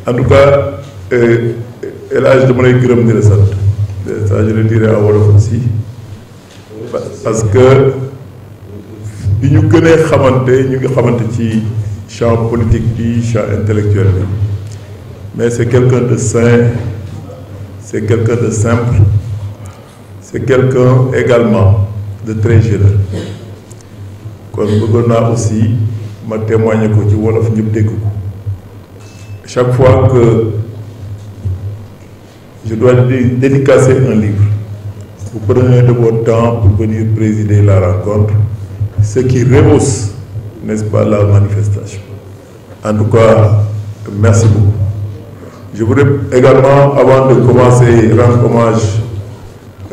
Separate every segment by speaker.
Speaker 1: En tout cas, l'âge de mon gërëm di la sant. Ça, je le dirai à wolof aussi. Parce que bi ñu gënee xamante ñu ngi xamante ci champ politique bi, champ intellectuel bi. Mais c'est quelqu'un de sain, c'est quelqu'un de simple, c'est quelqu'un également de très généreux. Kon bëggoon naa aussi ma témoigner ko ci wolof ñëpp dégg ko. Chaque fois que je dois dédicacer un livre, vous prenez de votre temps pour venir présider la rencontre, ce qui rehausse, n'est-ce pas, la manifestation. En tout cas, merci beaucoup. Je voudrais également, avant de commencer, rendre hommage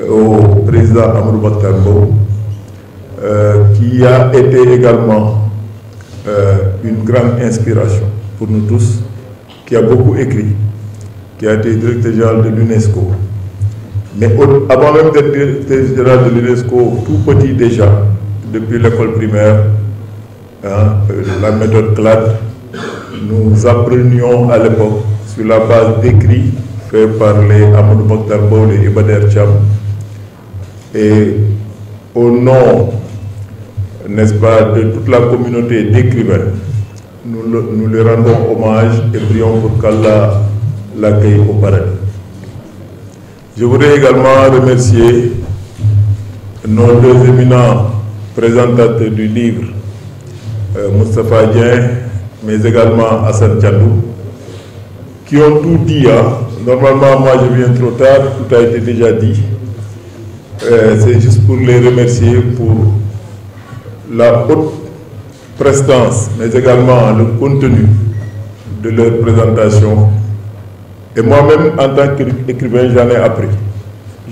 Speaker 1: au président Amadou Mahtar Mbow, qui a été également une grande inspiration pour nous tous, qui a beaucoup écrit, qui a été directeur général de l'UNESCO. Mais avant même d'être directeur général de l'UNESCO, tout petit déjà, depuis l'école primaire, la méthode CLAD, nous apprenions à l'époque sur la base d'écrits faits par les Amadou Mahtar Mbow et Iba Der Thiam. Et au nom, n'est-ce pas, de toute la communauté d'écrivains, nous lui rendons hommage et prions pour qu'Allah l'accueille au paradis. Je voudrais également remercier nos deux éminents présentateurs du livre, Moustapha Dieng, mais également Hassan Tchandou, qui ont tout dit. Normalement, moi je viens trop tard, tout a été déjà dit. C'est juste pour les remercier pour la haute prestance, mais également le contenu de leur présentation. Et moi-même, en tant qu'écrivain, j'en ai appris.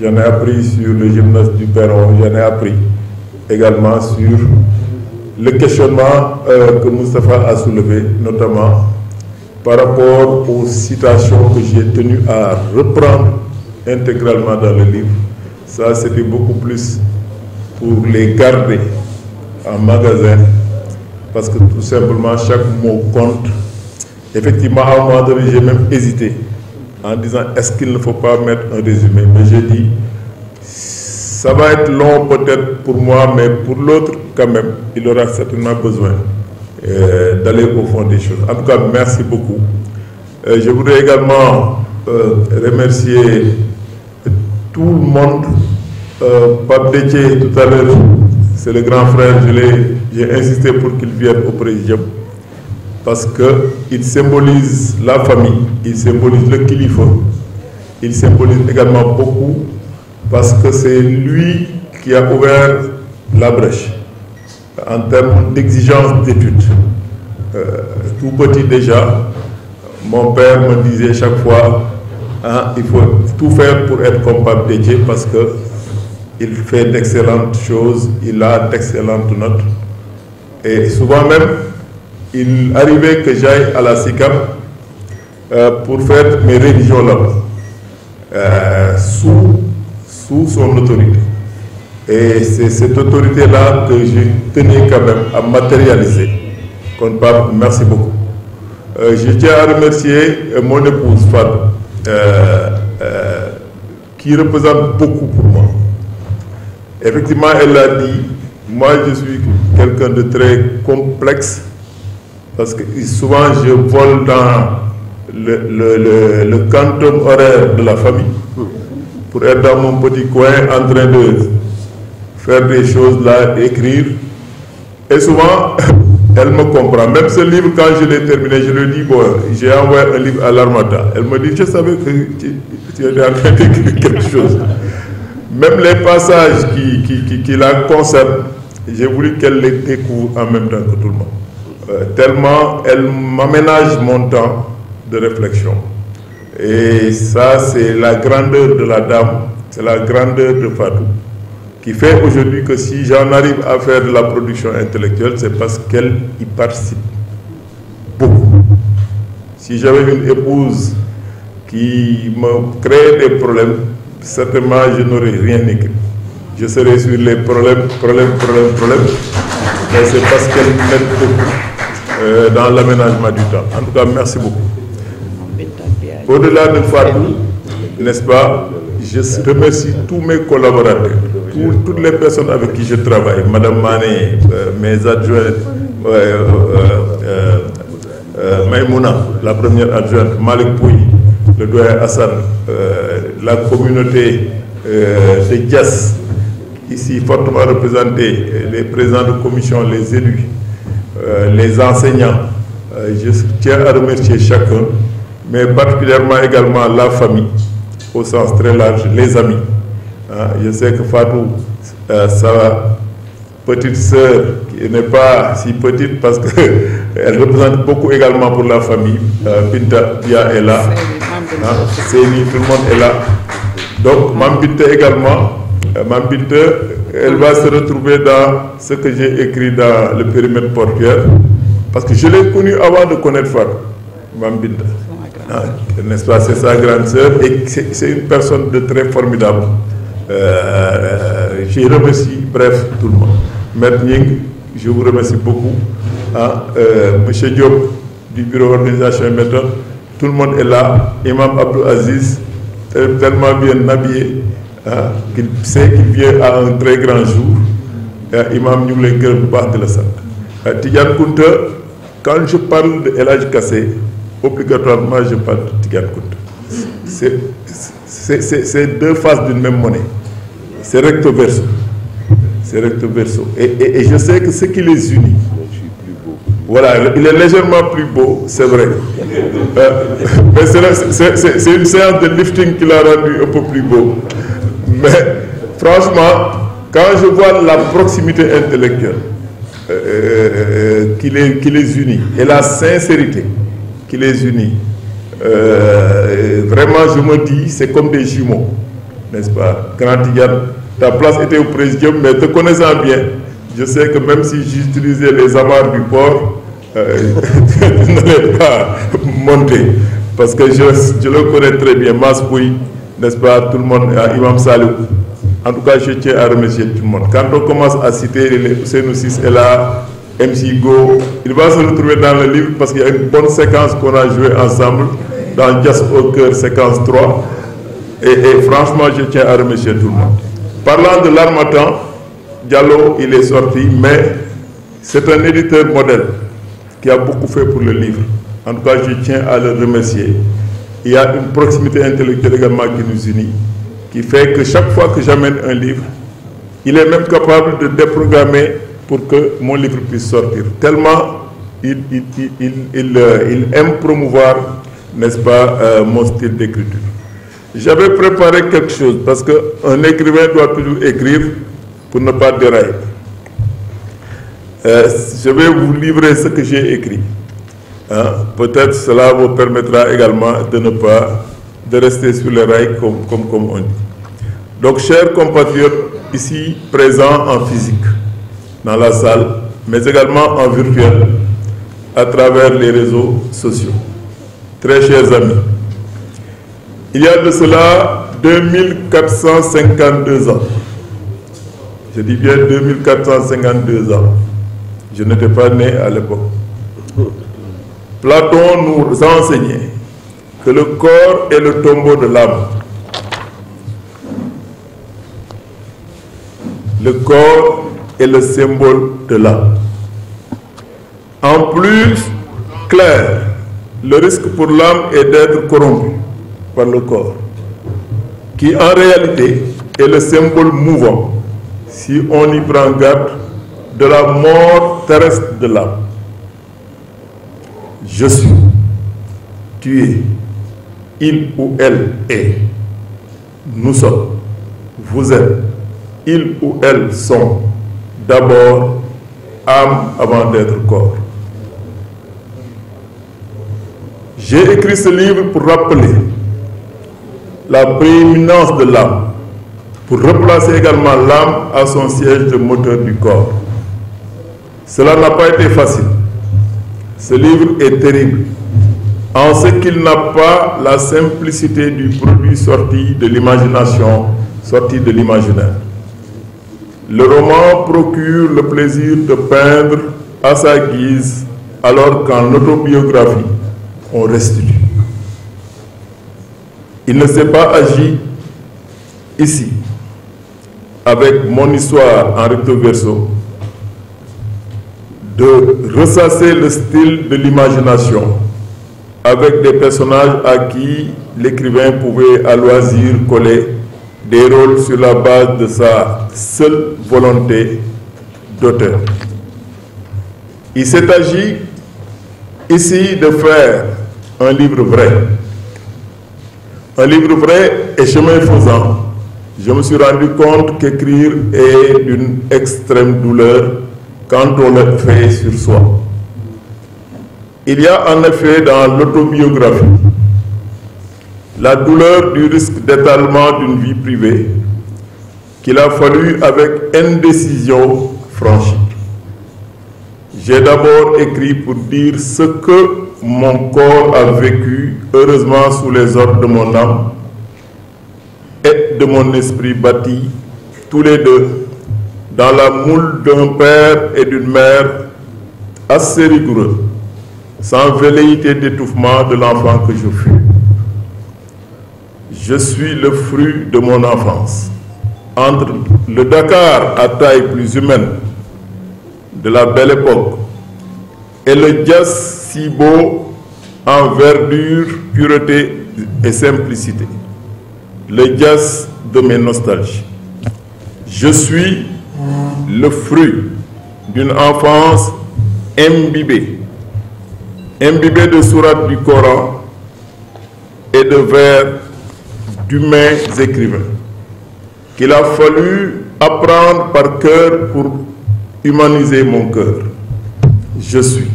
Speaker 1: J'en ai appris sur le gymnase du Perron, j'en ai appris également sur le questionnement que Moustapha a soulevé, notamment par rapport aux citations que j'ai tenu à reprendre intégralement dans le livre. Ça, c'était beaucoup plus pour les garder en magasin, parce que tout simplement, chaque mot compte. Effectivement, à un moment donné, j'ai même hésité en disant, est-ce qu'il ne faut pas mettre un résumé? Mais j'ai dit, ça va être long peut-être pour moi, mais pour l'autre, quand même, il aura certainement besoin d'aller au fond des choses. En tout cas, merci beaucoup. Je voudrais également remercier tout le monde. Pape Déthié, tout à l'heure, c'est le grand frère, j'ai insisté pour qu'il vienne au présidium, parce qu'il symbolise la famille, il symbolise le kilifa, il symbolise également beaucoup, parce que c'est lui qui a ouvert la brèche en termes d'exigence d'études. Tout petit déjà, mon père me disait chaque fois, il faut tout faire pour être comme Pape Déthié, parce que il fait d'excellentes choses, il a d'excellentes notes. Et souvent même, il arrivait que j'aille à la SICAP pour faire mes révisions là-bas, sous son autorité. Et c'est cette autorité-là que je tenais quand même à matérialiser. Comme Pape, merci beaucoup. Je tiens à remercier mon épouse Fatou, qui représente beaucoup pour moi. Effectivement, elle l'a dit, moi je suis quelqu'un de très complexe, parce que souvent je vole dans le quantum horaire de la famille, pour être dans mon petit coin en train de faire des choses là, écrire. Et souvent, elle me comprend. Même ce livre, quand je l'ai terminé, je lui dis, bon, j'ai envoyé un livre à l'Armada. Elle me dit, je savais que tu étais en train d'écrire quelque chose. Même les passages qui la concernent, j'ai voulu qu'elle les découvre en même temps que tout le monde. Tellement elle m'aménage mon temps de réflexion. Et ça, c'est la grandeur de la dame, c'est la grandeur de Fatou, qui fait aujourd'hui que si j'en arrive à faire de la production intellectuelle, c'est parce qu'elle y participe beaucoup. Si j'avais une épouse qui me créait des problèmes, certainement je n'aurais rien écrit. Je serais sur les problèmes, mais c'est parce qu'elle m'aide beaucoup dans l'aménagement du temps. En tout cas, merci beaucoup. Au-delà de Fatou, n'est-ce pas, je remercie tous mes collaborateurs, toutes les personnes avec qui je travaille, Madame Mané, mes adjoints, Maïmouna, la première adjointe, Malik Pouy, le doyen Hassan, la communauté de Dias, ici fortement représentée, les présidents de commission, les élus, les enseignants. Je tiens à remercier chacun, mais particulièrement également la famille, au sens très large, les amis. Je sais que Fatou, sa petite sœur, qui n'est pas si petite parce qu'elle représente beaucoup également pour la famille, Binta Dia est là, Séni, tout le monde est là. Donc, Mam Binta également, Mam Binta, elle va se retrouver dans ce que j'ai écrit dans le périmètre portuaire, parce que je l'ai connue avant de connaître Fatou, Mam Binta. N'est-ce pas, c'est sa grande sœur et c'est une personne de très formidable. Je remercie, bref, tout le monde. Maître Ning, je vous remercie beaucoup. Monsieur Diop du bureau organisation et méthode, tout le monde est là. Imam Abdou Aziz, tellement bien habillé, qu'il sait qu'il vient à un très grand jour. Imam nous les gueules de la salle. Tidiane Kounta, quand je parle de El Hadj Kassé, obligatoirement je parle de Tidiane Kounta. C'est deux faces d'une même monnaie. C'est recto verso. C'est recto verso. Et je sais que ce qui les unit, voilà, il est légèrement plus beau, c'est vrai. Mais c'est une séance de lifting qui l'a rendu un peu plus beau. Mais franchement, quand je vois la proximité intellectuelle qui les unit et la sincérité qui les unit, vraiment je me dis, c'est comme des jumeaux, n'est-ce pas? Grand Tidiane, ta place était au présidium, mais te connaissant bien, je sais que même si j'utilisais les amarres du port, tu n'allais pas monter. Parce que je le connais très bien, Maspouy, n'est-ce pas, tout le monde, Imam Salou. En tout cas, je tiens à remercier tout le monde. Quand on commence à citer les Sénoussis et là, MC Go, il va se retrouver dans le livre parce qu'il y a une bonne séquence qu'on a jouée ensemble dans Jazz au cœur, séquence 3. Et franchement, je tiens à remercier tout le monde. Parlant de l'Harmattan, Diallo, il est sorti, mais c'est un éditeur modèle qui a beaucoup fait pour le livre. En tout cas, je tiens à le remercier. Il y a une proximité intellectuelle également qui nous unit, qui fait que chaque fois que j'amène un livre, il est même capable de déprogrammer pour que mon livre puisse sortir. Tellement il aime promouvoir, n'est-ce pas, mon style d'écriture. J'avais préparé quelque chose, parce qu'un écrivain doit toujours écrire pour ne pas dérailler. Je vais vous livrer ce que j'ai écrit. Peut-être cela vous permettra également de rester sur les rails comme on dit. Donc, chers compatriotes, ici présents en physique, dans la salle, mais également en virtuel, à travers les réseaux sociaux. Très chers amis, il y a de cela 2452 ans. Je dis bien 2452 ans. Je n'étais pas né à l'époque. Platon nous enseignait que le corps est le tombeau de l'âme. Le corps est le symbole de l'âme. En plus clair, le risque pour l'âme est d'être corrompu par le corps, qui en réalité est le symbole mouvant, si on y prend garde, de la mort terrestre de l'âme. Je suis, tu es, il ou elle est, nous sommes, vous êtes, ils ou elles sont, d'abord âme avant d'être corps. J'ai écrit ce livre pour rappeler la prééminence de l'âme, pour replacer également l'âme à son siège de moteur du corps. Cela n'a pas été facile. Ce livre est terrible, en ce qu'il n'a pas la simplicité du produit sorti de l'imagination, sorti de l'imaginaire. Le roman procure le plaisir de peindre à sa guise, alors qu'en autobiographie, on restitue. Il ne s'est pas agi ici, avec mon histoire en recto verso, de ressasser le style de l'imagination avec des personnages à qui l'écrivain pouvait à loisir coller des rôles sur la base de sa seule volonté d'auteur. Il s'est agi ici de faire un livre vrai. Un livre vrai et chemin faisant, je me suis rendu compte qu'écrire est d'une extrême douleur quand on le fait sur soi. Il y a en effet dans l'autobiographie la douleur du risque d'étalement d'une vie privée qu'il a fallu avec indécision franchir. J'ai d'abord écrit pour dire ce que mon corps a vécu, heureusement sous les ordres de mon âme et de mon esprit bâti, tous les deux, dans la moule d'un père et d'une mère assez rigoureux, sans velléité d'étouffement de l'enfant que je fus. Je suis le fruit de mon enfance. Entre le Dakar à taille plus humaine de la belle époque et le jazz si beau en verdure, pureté et simplicité, le jazz de mes nostalgies. Je suis le fruit d'une enfance imbibée de sourates du Coran et de vers d'humains écrivains qu'il a fallu apprendre par cœur pour humaniser mon cœur. Je suis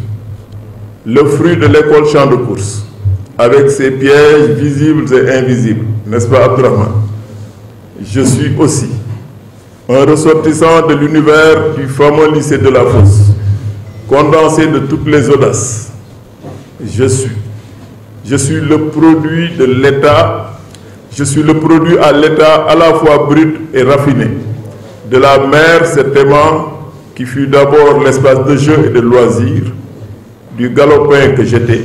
Speaker 1: le fruit de l'école champ de course, avec ses pièges visibles et invisibles, n'est-ce pas Abdourahmane? Je suis aussi un ressortissant de l'univers du fameux lycée de la Fosse, condensé de toutes les audaces. Je suis le produit de l'État. Je suis le produit à l'état à la fois brut et raffiné de la mer, cet aimant qui fut d'abord l'espace de jeu et de loisirs, du galopin que j'étais,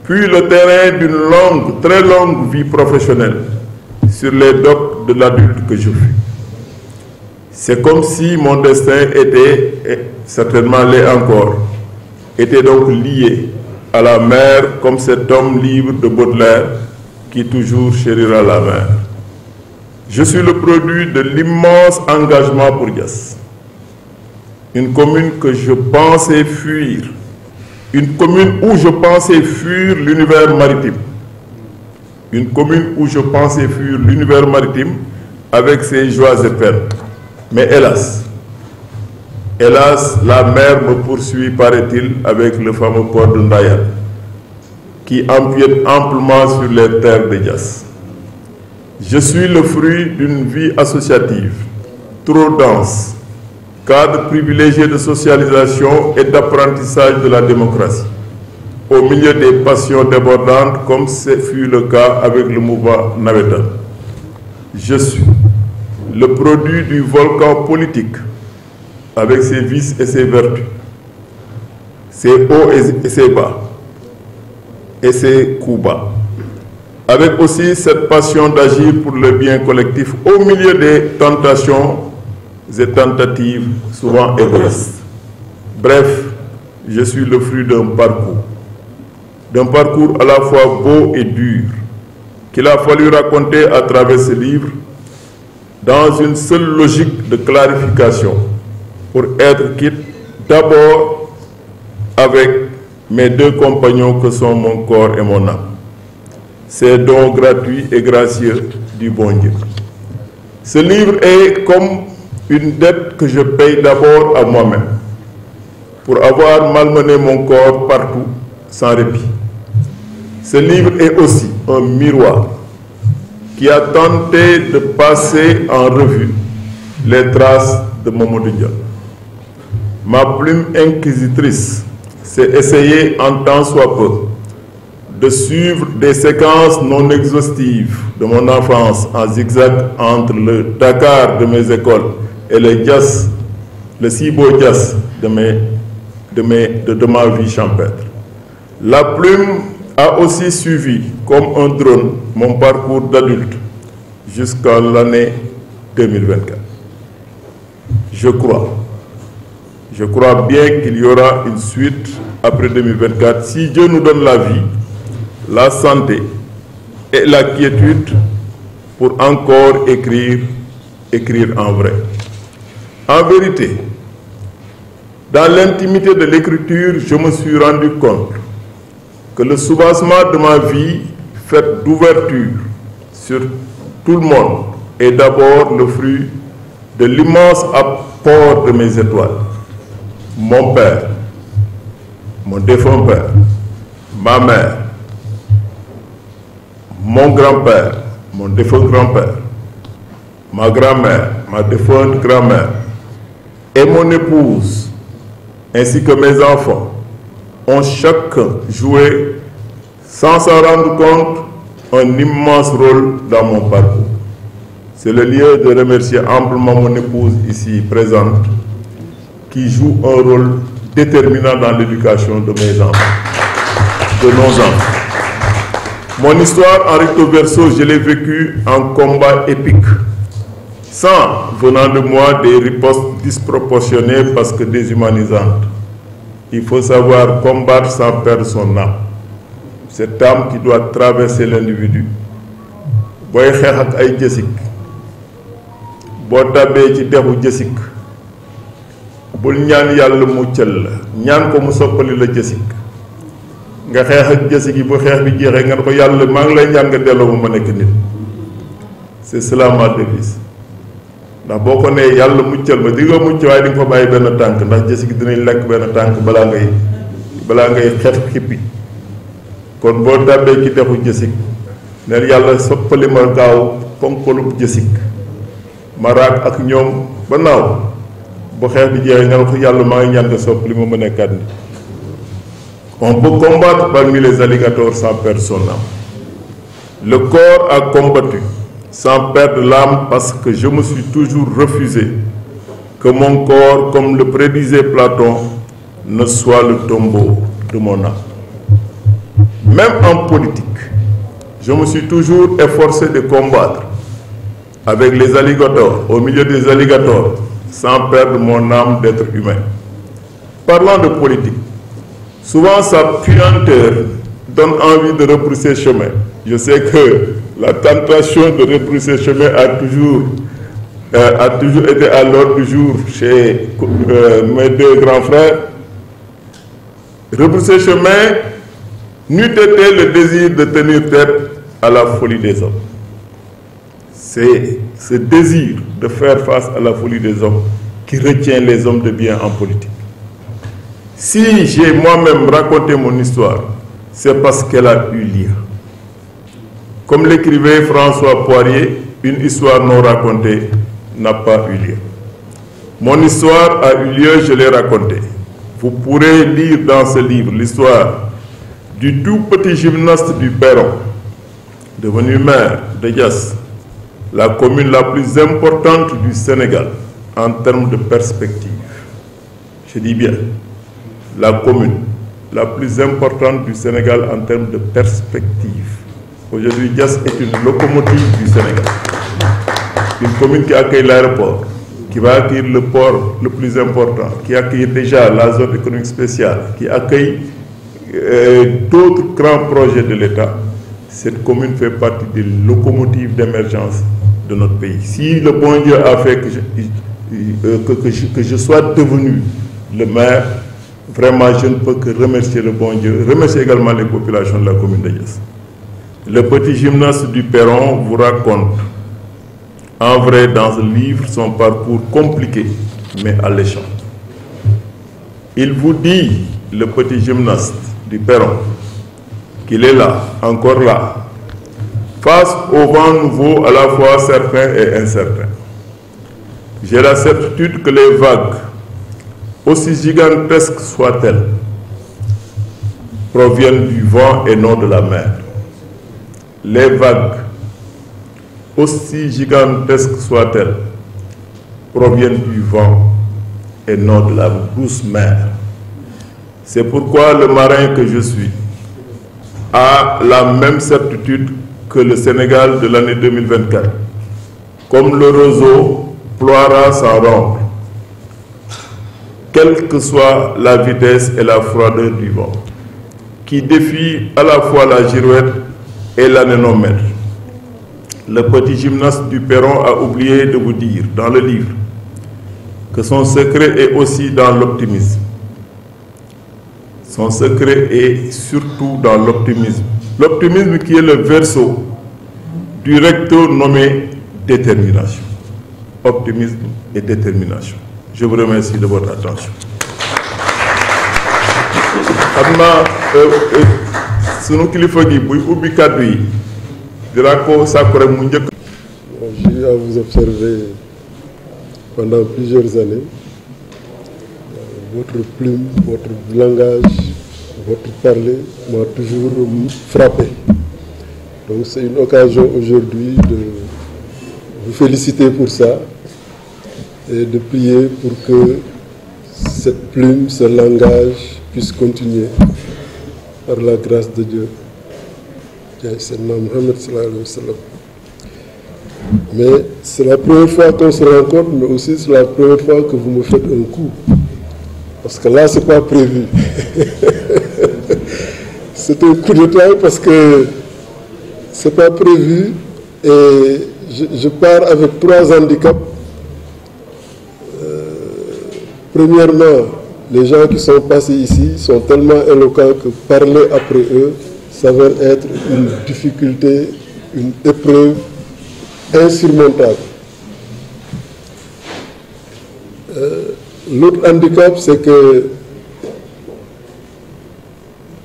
Speaker 1: puis le terrain d'une longue, très longue vie professionnelle sur les docks de l'adulte que je fus. C'est comme si mon destin était, et certainement l'est encore, était donc lié à la mer comme cet homme libre de Baudelaire qui toujours chérira la mer. Je suis le produit de l'immense engagement pour Diass. Une commune que je pensais fuir, une commune où je pensais fuir l'univers maritime. Une commune où je pensais fuir l'univers maritime avec ses joies et peines. Mais hélas, la mer me poursuit, paraît-il, avec le fameux port de Ndayane, qui empiète amplement sur les terres de Diass. Je suis le fruit d'une vie associative, trop dense, cadre privilégié de socialisation et d'apprentissage de la démocratie, au milieu des passions débordantes comme ce fut le cas avec le mouvement Navétane. Je suis le produit du volcan politique, avec ses vices et ses vertus, ses hauts et ses bas, et ses coups bas, avec aussi cette passion d'agir pour le bien collectif au milieu des tentations et tentatives souvent égoïstes. Bref, je suis le fruit d'un parcours à la fois beau et dur, qu'il a fallu raconter à travers ce livre dans une seule logique de clarification, pour être quitte d'abord avec mes deux compagnons que sont mon corps et mon âme. Ces dons gratuits et gracieux du bon Dieu. Ce livre est comme une dette que je paye d'abord à moi-même, pour avoir malmené mon corps partout, sans répit. Ce livre est aussi un miroir qui a tenté de passer en revue les traces de Mamadou Dia. Ma plume inquisitrice s'est essayée en tant soit peu de suivre des séquences non exhaustives de mon enfance en zigzag entre le Dakar de mes écoles et le Diass, le si beau Diass de ma vie champêtre. La plume a aussi suivi comme un drone mon parcours d'adulte jusqu'à l'année 2024. Je crois bien qu'il y aura une suite après 2024 si Dieu nous donne la vie, la santé et la quiétude pour encore écrire en vrai. En vérité, dans l'intimité de l'écriture, je me suis rendu compte que le soubassement de ma vie, faite d'ouverture sur tout le monde, est d'abord le fruit de l'immense apport de mes étoiles. Mon père, mon défunt père, ma mère, mon grand-père, mon défunt grand-père, ma grand-mère, ma défunte grand-mère et mon épouse, ainsi que mes enfants, ont chacun joué, sans s'en rendre compte, un immense rôle dans mon parcours. C'est le lieu de remercier amplement mon épouse ici présente, qui joue un rôle déterminant dans l'éducation de mes enfants, de nos enfants. Mon histoire en recto verso, je l'ai vécue en combat épique, sans, venant de moi, des ripostes disproportionnées parce que déshumanisantes. Il faut savoir combattre sans perdre son âme. Cette âme qui doit traverser l'individu. Boy xeex ak ay jësik boo tabee ci dexu jësik bul ñaan yàlla muccal la ñaan ko mu soppali la jësik nga xeex ak jësik yi bu xeex bi jeexee nga ne ko yàlla maa ngi lay ñaan nga delloo ma nekk nit. C'est cela ma devise. ndax boo ko nee yàlla muccal ma di nga mucc waaye di nga fa bàyyi benn tànk ndax jësik dinañ lekk benn tànk balaa ngay xeex xippi. kon boo tàbbee ci dexu jësik neen yàlla soppali ma gaaw ponkolub jësik ma raak ak ñoom ba naaw bu xeex bi jeexee nga ne ko yàlla maa ngi ñaan nga soppali ma nekkaat ni. On peut combattre parmi les alligators sans perdre son âme. Le corps a combattu sans perdre l'âme parce que je me suis toujours refusé que mon corps, comme le prédisait Platon, ne soit le tombeau de mon âme. Même en politique, je me suis toujours efforcé de combattre avec les alligators, au milieu des alligators, sans perdre mon âme d'être humain. Parlant de politique, souvent sa puanteur donne envie de rebrousser chemin. Je sais que la tentation de rebrousser chemin a toujours été à l'ordre du jour chez mes deux grands frères. Rebrousser chemin n'eût été le désir de tenir tête à la folie des hommes. C'est ce désir de faire face à la folie des hommes qui retient les hommes de bien en politique. Si j'ai moi-même raconté mon histoire, c'est parce qu'elle a eu lieu. Comme l'écrivait François Poirier, une histoire non racontée n'a pas eu lieu. Mon histoire a eu lieu, je l'ai racontée. Vous pourrez lire dans ce livre l'histoire du tout petit gymnaste du Perron, devenu maire de Diass, la commune la plus importante du Sénégal en termes de perspective. Je dis bien, la commune la plus importante du Sénégal en termes de perspective. Aujourd'hui, Diass est une locomotive du Sénégal. Une commune qui accueille l'aéroport, qui va accueillir le port le plus important, qui accueille déjà la zone économique spéciale, qui accueille d'autres grands projets de l'État. Cette commune fait partie des locomotives d'émergence de notre pays. Si le bon Dieu a fait que je sois devenu le maire, vraiment je ne peux que remercier le bon Dieu, remercier également les populations de la commune de Diass. Le petit gymnaste du Perron vous raconte en vrai dans ce livre son parcours compliqué mais alléchant. Il vous dit, le petit gymnaste du Perron, qu'il est là, encore là, face au vent nouveau à la fois certain et incertain. J'ai la certitude que les vagues, aussi gigantesques soient-elles, proviennent du vent et non de la mer. Les vagues, aussi gigantesques soient-elles, proviennent du vent et non de la douce mer. C'est pourquoi le marin que je suis a la même certitude que le Sénégal de l'année 2024. Comme le roseau ploiera sans rompre, quelle que soit la vitesse et la froideur du vent, qui défie à la fois la girouette et l'anémomètre. Le petit gymnaste du perron a oublié de vous dire dans le livre que son secret est aussi dans l'optimisme. Son secret est surtout dans l'optimisme. L'optimisme qui est le verso du recteur nommé détermination. Optimisme et détermination. Je vous remercie de votre attention. J'ai
Speaker 2: eu à vous observer pendant plusieurs années. Votre plume, votre langage, votre parler m'a toujours frappé. Donc c'est une occasion aujourd'hui de vous féliciter pour ça et de prier pour que cette plume, ce langage puisse continuer par la grâce de Dieu. Mais c'est la première fois qu'on se rencontre, mais aussi c'est la première fois que vous me faites un coup. Parce que là, ce n'est pas prévu. C'est un coup de taille parce que ce n'est pas prévu et je pars avec 3 handicaps. Premièrement, les gens qui sont passés ici sont tellement éloquents que parler après eux s'avère être une difficulté, une épreuve insurmontable. L'autre handicap, c'est que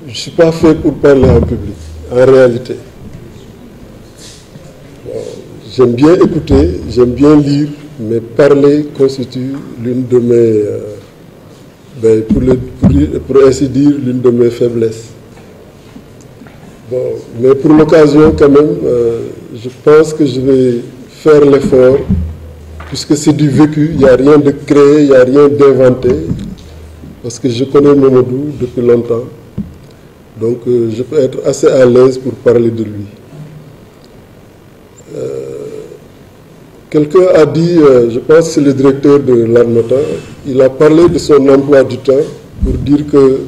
Speaker 2: je ne suis pas fait pour parler en public, en réalité. J'aime bien écouter, j'aime bien lire, mais parler constitue l'une de mes, pour ainsi dire, l'une de mes faiblesses. Bon, mais pour l'occasion, quand même, je pense que je vais faire l'effort, puisque c'est du vécu, il n'y a rien de créé, il n'y a rien d'inventé, parce que je connais Mamadou depuis longtemps, donc je peux être assez à l'aise pour parler de lui. Quelqu'un a dit, je pense que c'est le directeur de l'Harmattan, il a parlé de son emploi du temps pour dire que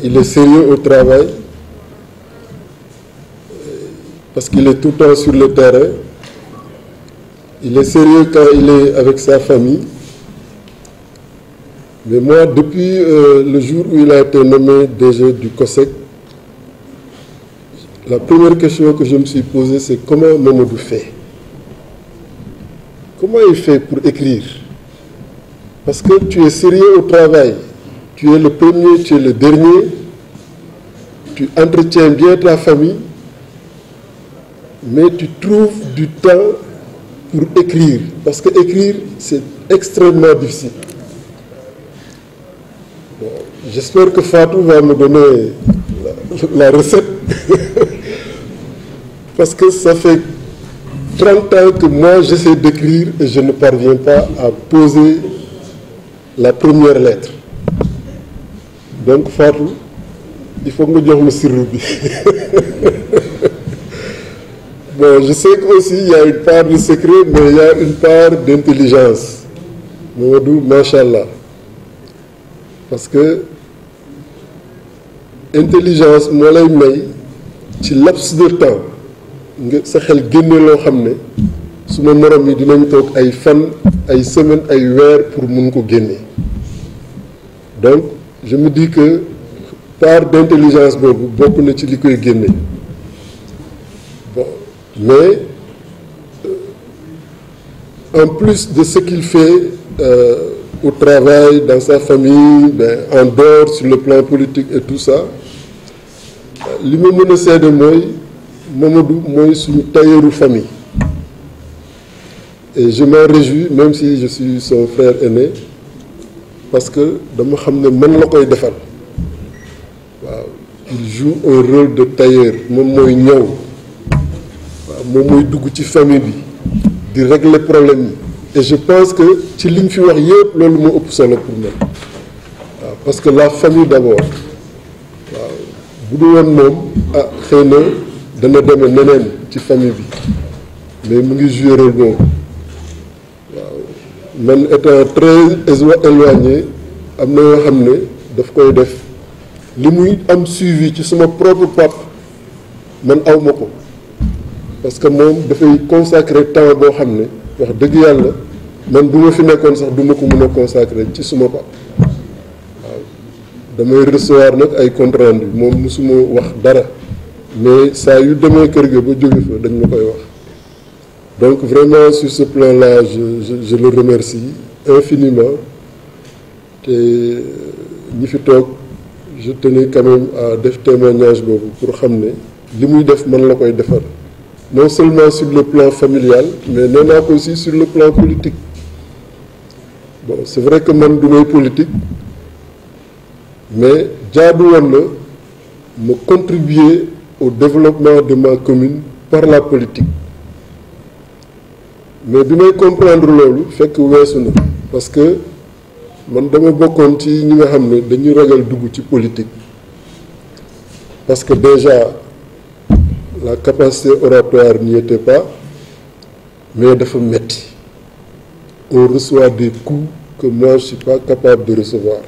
Speaker 2: il est sérieux au travail, parce qu'il est tout le temps sur le terrain. Il est sérieux quand il est avec sa famille. Mais moi, depuis le jour où il a été nommé DG du COSEC, la première question que je me suis posée, c'est comment Mamadou fait? Comment il fait pour écrire? Parce que tu es sérieux au travail. Tu es le premier, tu es le dernier. Tu entretiens bien ta famille. Mais tu trouves du temps pour écrire, parce que écrire, c'est extrêmement difficile. Bon, j'espère que Fatou va me donner la recette, parce que ça fait 30 ans que moi j'essaie d'écrire et je ne parviens pas à poser la première lettre. Donc Fatou, il faut que je me sirrubi. Bon, je sais qu'aussi il y a une part de secret, mais il y a une part d'intelligence. Mamadou, machallah. Parce que intelligence, moi, lay may ci laps de temps nga sa xel génne loo xam ne suma morom yi dinañ toog ay fan ay semaines ay weer pour mun ko génne. Donc je me dis que part d'intelligence boobu bokk na ci li koy génne. Bon, mais en plus de ce qu'il fait au travail, dans sa famille, en dehors, sur le plan politique et tout ça, li ma mën a seede mooy Mamadou mooy suñu tailleuru famille. Et je m'en réjouis, même si je suis son frère aîné, parce que dama xam ne man la koy defal. Waaw, il joue un rôle de tailleur, moom mooy ñëw. Waaw, moom mooy dugg ci famille bi di régler problème yi. Et je pense que ci liñ fi wax yépp loolu moo ëpp solo pour moi. Waaw, parce que la famille d'abord. Waaw, bu du woon moom ah xëy na dana deme neneen ci famille bi mais mu ngi joué rôle boobu waaw man étant très éloigné am na yoo xam ne daf koy def li muy am suivi ci suma propre pap man aw ma ko parce que moom dafay consacrer temps boo xam ne wax dëgg yàlla man bu ma fi nekkoon sax du ma ko mën a consacrer ci suma pap waaw damay recevoir nag ay compte rendu moom musuma wax dara mais saa yu demee kër ga ba jóge fa dañ ma koy wax donc vraiment sur ce plan là je le remercie infiniment te ñi fi toog je tenais quand même à def témoignage boobu pour xam ne li muy def man la koy defar non seulement sur le plan familial mais nee naa ko aussi sur le plan politique bon c'est vrai que man du may politique mais jaadu woon na ma contribuer au développement de ma commune par la politique mais bi may comprendre loolu fekk weesu na parce que man dama bokkoon ci ñi nga xam ne dañuy ragal dugg ci politique parce que déjà la capacité oratoire n'y était pas mais dafa metti on reçoit des coups que moi je suis pas capable de recevoir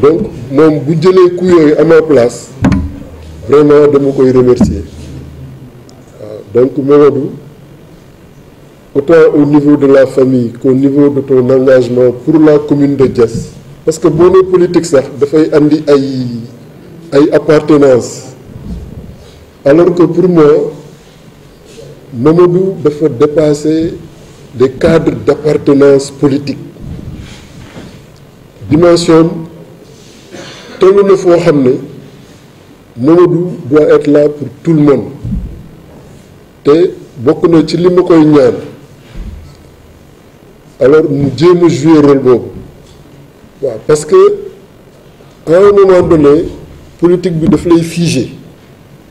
Speaker 2: donc moom bu jëlee coups yooyu à ma place vraiment dama koy remercier waaw donc Mamadou autant au niveau de la famille qu'au niveau de ton engagement pour la commune de Diass parce que boo nee politique sax dafay andi ay appartenance alors que pour moi Mamadou dafa dépasser des cadres d'appartenance politique dimension tollu na foo xam ne Mamadou doit être là pour tout le monde te bokk na ci li ma koy ñaan alors mu jéem a jouer rôle boobu waaw parce que à un moment donné politique bi daf lay figé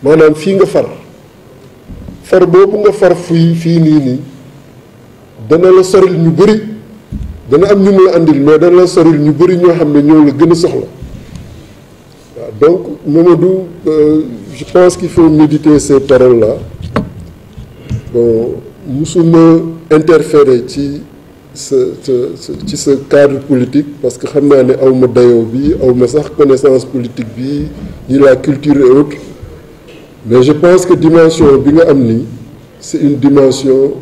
Speaker 2: maanaam fii nga far boobu nga far fii nii dana la soril ñu bëri dana am ñu mu la andil mais dana la soril ñu bëri ñoo xam ne ñoo la gën a soxla waaw donc Mamadou je pense qu'il faut méditer ces paroles là bon musuma interférer ci ce cadre politique parce que xam naa ne aw ma dayoo bi aw ma sax connaissance politique bi ni la culture et autres mais je pense que dimension bi nga am ni c'est une dimension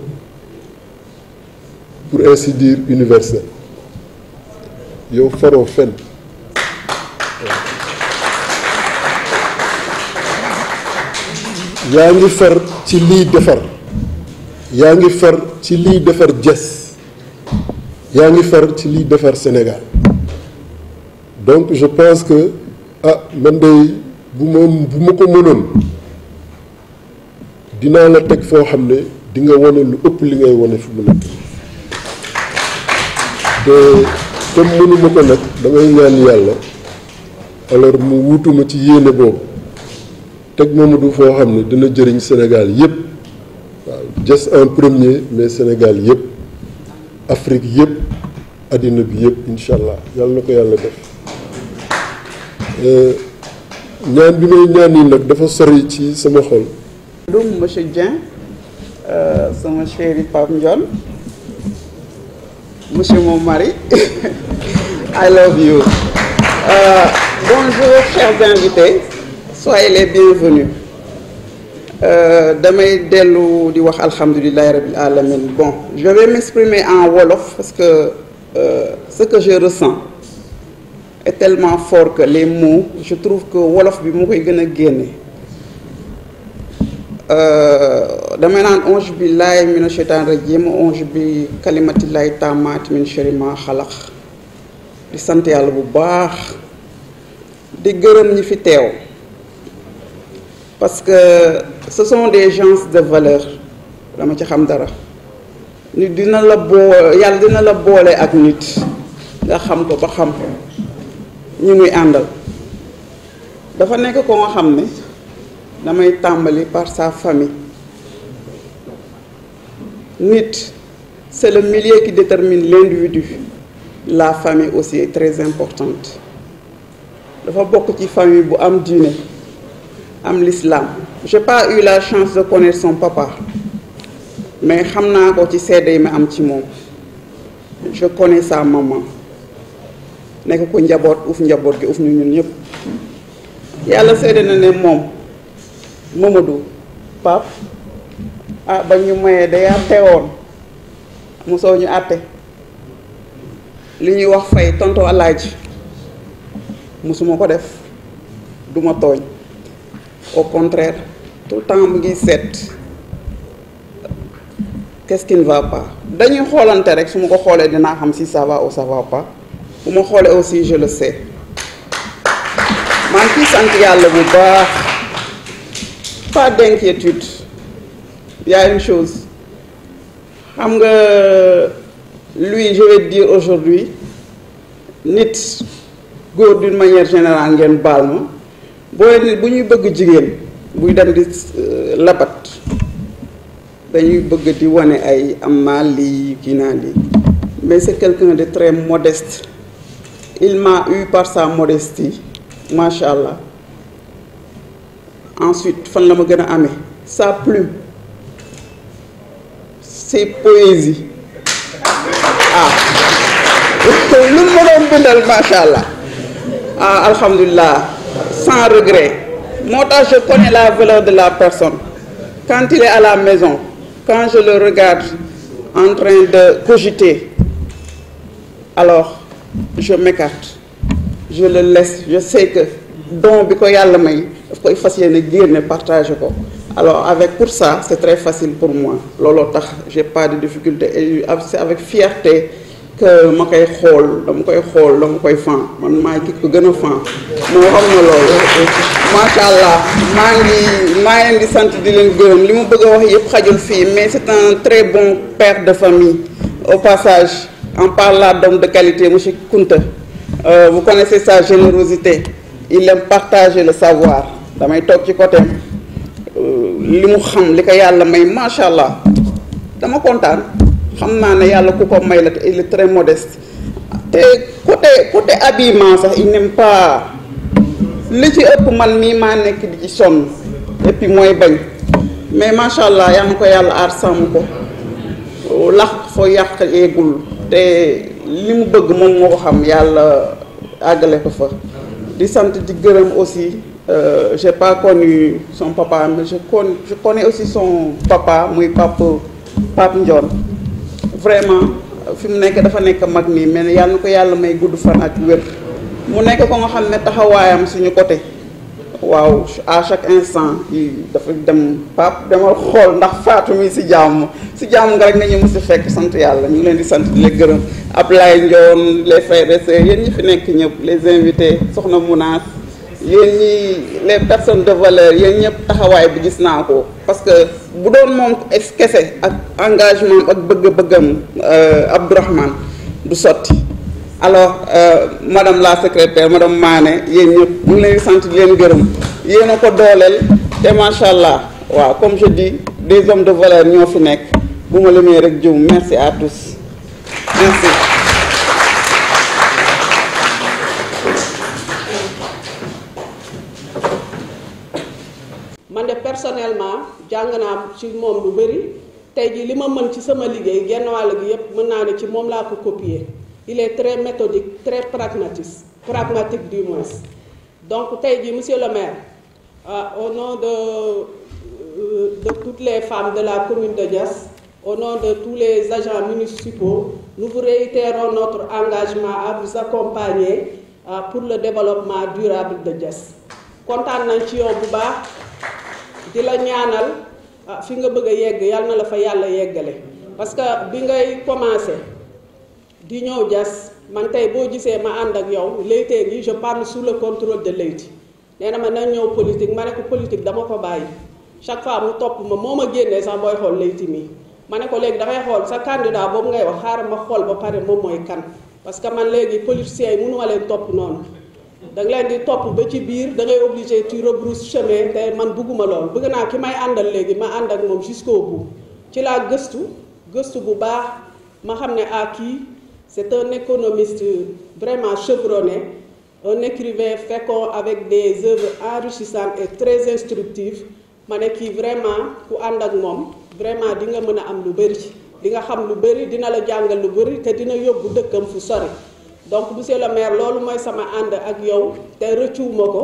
Speaker 2: pour ainsi dire universelle yow faroo fenn yaa ngi far ci liy defar yaa ngi far ci liy defar Diass yaa ngi far ci liy defar Sénégal donc je pense que man de bu ma ko mënoon dinaa la teg foo xam ne di nga wane lu ëpp li ngay wane fi mu nekk te comme mënuma ko nag damay ñaan yàlla alors mu wutuma ci yéene boobu teg Mamadou foo xam ne dina jëriñ Sénégal yépp waaw Diass en premier mais Sénégal yépp Afrique yépp àddina bi yépp incha allah yàlla na ko yàlla def ñaan bi may ñaan yi nag dafa sori ci sama xol.
Speaker 3: Monsieur Dieng sama chéri Pape Ndione monsieur mon mari I love you bonjour chers invités soyez les bienvenus damay dellu di wax alhamdulillahi rabbil alamin bon je vais m'exprimer en wolof parce que ce que je ressens est tellement fort que les mots je trouve que wolof bi moo koy gën a génne damay naan onge billahi mina shaytaan rajim onge bi kalimatillahi taamaati min sharri ma xalaq di sant yàlla bu baax di gërëm ñi fi teew parce que ce sont des gens de valeur dama ci xam dara nit dina la yàlla dina la boole ak nit nga xam ko ba xam ñu muy àndal dafa nekk ko nga xam ne damay tàmbali par sa famille nit c'est le milieu qui détermine l'individu la famille aussi est très importante dafa bokk ci famille bu am diine am l'islam. J'ai pas eu la chance de connaître son papa mais xam naa ko ci seede yi ma am ci moom. Je connais sa maman nekk ko njaboot gi uf ñu ñun ñëpp yàlla seede na ne moom Mamadou Pape ba ñu mayee day àtte woon mosoo ñu àtte li ñuy wax fay tonto alaaji mosuma ko def duma tooñ au contraire tout le temps mu ngi seet qu'est-ce qui ne va pas dañuy xoolante rek su ma ko xoolee dinaa xam si ça va ou ça va pas bu ma xoolee aussi je le sais maa ngi ciy sant yàlla bu baax pas d'inquiétude. Il y a une chose xam nga lui je vais dire aujourd'hui nit góor d'une manière générale ngeen baal ma booy nit bu ñuy bëgg jigéen buy dem di labat dañuy bëgg di wane ay am naa lii kii naa lii mais c'est quelqu'un de très modeste. Il m'a eu par sa modestie macha allah. Ensuite fan la ma gën a amee sa plume ses poésies lu ma doon bindal macha allah alhamdulilah sans regret moo tax je connais la valeur de la personne quand il est à la maison quand je le regarde en train de cogiter alors je m'écarte je le laisse je sais que don bi ko yàlla may daf koy fas yéene génne partager ko alors avec pour ça c'est très facile pour moi looloo tax j'ai pas de difficulté et c'est avec fierté que ma koy xool dama koy fan man maay ki ko gën a fan moo xam na loolu macha allah maa ngi di sant di leen gërëm li mu bëgg a wax yëpp xajul fii mais c'est un très bon père de famille au passage en parlant d'homme de qualité monsieur Kounta vous connaissez sa générosité il aime partager le savoir damay toog ci côté li mu xam li ko yàlla may macha allah dama kontaan xam naa ne yàlla ku ko may la te il est très modeste te côté habillement sax il n'aime pas li ci ëpp man mii maa nekk di ci sonn et puis mooy bañ mais macha allah yal na ko yàlla aar sàmm ko lax foo yàq eegul te li mu bëgg moom moo ko xam yàlla àggale ko fa di sant di gërëm aussi j'ai pas connu son papa mais je connais aussi son papa muy Pape Ndione vraiment fi mu nekk dafa nekk mag nii mais yàlla na ko yàlla may gudd fan ak wér mu nekk ko nga xam ne taxawaayam suñu côté waaw à chaque instant dafa dem Pape dama xool ndax Fatou mi si jàmm nga rek nga ñu mës a fekk sant yàlla ñu ngi leen di sant di leen gërëm Ablaye Ndione les frères et sœurs yéen ñi fi nekk ñëpp les invités soxna Mounas yéen ñi les personnes de valeur yéen ñëpp taxawaay bi gis naa ko parce que bu doon moom kese ak engagement ak bëgg-bëggam Abdourahmane du sotti alors madame la secrétaire madame Mané yéen ñëpp ñu ngi leen di sant di leen gërëm yéen a ko dooleel te macha allah waaw comme je dis des hommes de valeur ñoo fi nekk bu ma limee rek jum merci à tous merci.
Speaker 4: man de personnellement jàng naa ci moom lu bëri tey jii li ma mën ci sama liggéey genn wàll gi yépp mën naa ne ci moom laa ko copier. Il est très méthodique, très pragmatique du moins. Donc, Taïdi, monsieur le maire, au nom de toutes les femmes de la commune de Diass, au nom de tous les agents municipaux, nous vous réitérons notre engagement à vous accompagner pour le développement durable de Diass. Kontaan nañ ci yow bu baax di la ñaanal fi nga bëgg a yegg yàlla na la fa yàlla yeggale parce que bi ngay commencé di ñëw Diass man tey boo gisee ma ànd ak yow Leyti gi je parle sous le contrôle de Leyti nee na ma nañ ñëw politique ma ne ko politique dama ko bàyyi chaque fois mu topp ma moo ma génnee sax booy xool Leyti mii ma ne ko léegi dafay xool sa candidat boobu ngay wax xaaral ma xool ba pare moom mooy kan parce que man léegi politiciens yi mënuma leen topp noonu da nga leen di topp ba ci biir da ngay obligé tu rebrousses chemin te man bëgguma lool bëgg naa ki may àndal léegi ma ànd ak moom jusqu'au bout ci laa gëstu bu baax ma xam ne kii c'est un économiste vraiment chevronné un écrivain fécond avec des œuvres enrichissantes et très instructives ma ne kii vraiment ku ànd ak moom vraiment di nga mën a am lu bëri di nga xam lu bëri dina la jàngal lu bëri te dina yóbbu dëkkam fu sori donc monsieur le maire loolu mooy sama ànd ak yow te rëccuwuma ko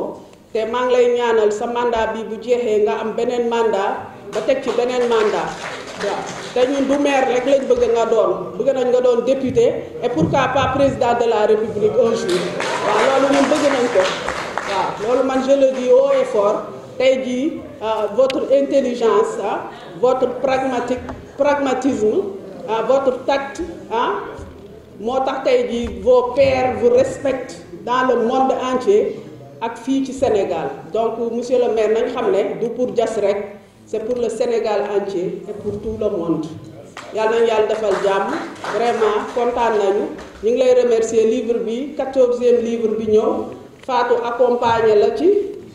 Speaker 4: te maa ngi lay ñaanal sa mandat bi bu jeexee nga am beneen mandat ba teg ci beneen mandat waaw te ñun du maire rek lañ bëgg nga doon bëgg nañ nga doon député et pourquoi pas président de la république un jour waaw loolu ñun bëgg nañ ko waaw loolu man je le dis haut et fort tey jii votre intelligence votre pragmatisme votre tact moo tax tey jii vos pairs vous respectent dans le monde entier ak fii ci Sénégal donc monsieur le maire nañ xam ne du pour Diass rek c'est pour le Sénégal entier et pour tout le monde yàlla nañu yàlla defal jàmm vraiment kontaan nañu ñu ngi lay remercier livre bi 14e livre bi ñëw Fatou accompagner la ci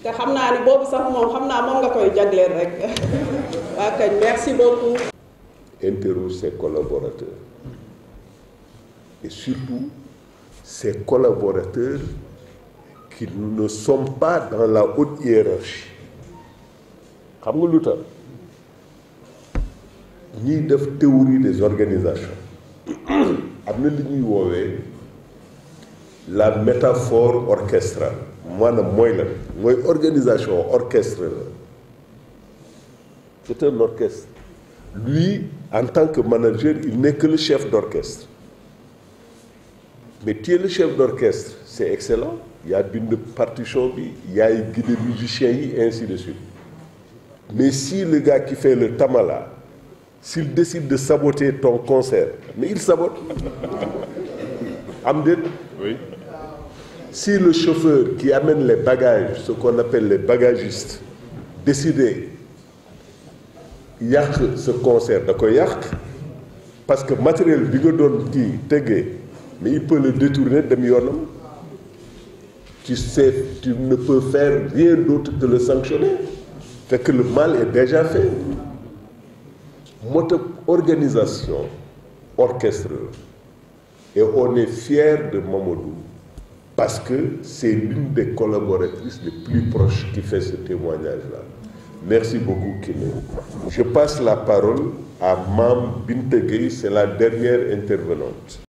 Speaker 4: te xam naa ni boobu sax moom xam naa moom nga koy jagleel rek waa kañ merci beaucoup.
Speaker 5: Interroge ses collaborateurs et surtout ses collaborateurs qui ne sont pas dans la haute hiérarchie xam nga lu tax ñiy def théorie des organisations am na li ñuy woowee la métaphore orchestrale maanaam mooy lan mooy organisation orchestre la c'est un orchestre lui en tant que manager il n'est que le chef d'orchestre mais tu es le chef d'orchestre c'est excellent yaa bind partition bi yaay guider musiciens yi ainsi de suite mais si le gars qui fait le tamala s'il décide de saboter ton concert mais il sabote am déet oui. Si le chauffeur qui amène les bagages, ce qu'on appelle les bagagistes, décidait yàq ce concert da koy yàq parce que matériel bi nga doon kii tegee mais il peut le détourner dem yoonam tu sais tu ne peux faire rien d'autre que le sanctionner fait que le mal est déjà fait moo tax organisation orchestre et on est fier de Mamadou parce que c'est l'une des collaboratrices les plus proches qui fait ce témoignage-là. Merci beaucoup, Kiné. Je passe la parole à Mam Binta Gueye, c'est la dernière intervenante.